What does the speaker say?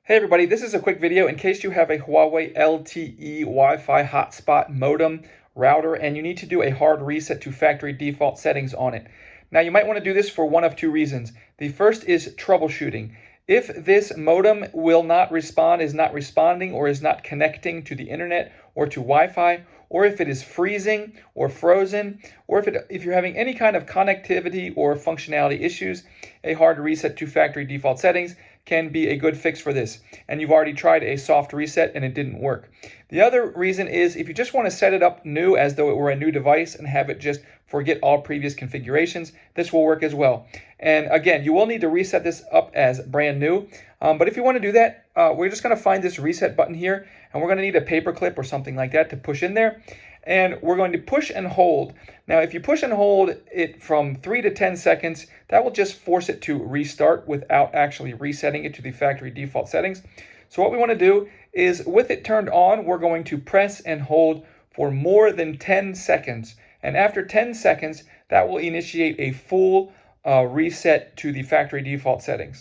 Hey everybody, this is a quick video in case you have a Huawei LTE Wi-Fi hotspot modem router and you need to do a hard reset to factory default settings on it. Now you might want to do this for one of two reasons. The first is troubleshooting. If this modem will not respond, is not responding, or is not connecting to the internet or to Wi-Fi, or if it is freezing or frozen, or if you're having any kind of connectivity or functionality issues, a hard reset to factory default settings can be a good fix for this. And you've already tried a soft reset and it didn't work. The other reason is if you just want to set it up new as though it were a new device and have it just forget all previous configurations, this will work as well. And again, you will need to reset this up as brand new. But if you want to do that, we're just going to find this reset button here, and we're going to need a paper clip or something like that to push in there. And we're going to push and hold. Now, if you push and hold it from 3 to 10 seconds, that will just force it to restart without actually resetting it to the factory default settings. So what we want to do is, with it turned on, we're going to press and hold for more than 10 seconds. And after 10 seconds, that will initiate a full reset to the factory default settings.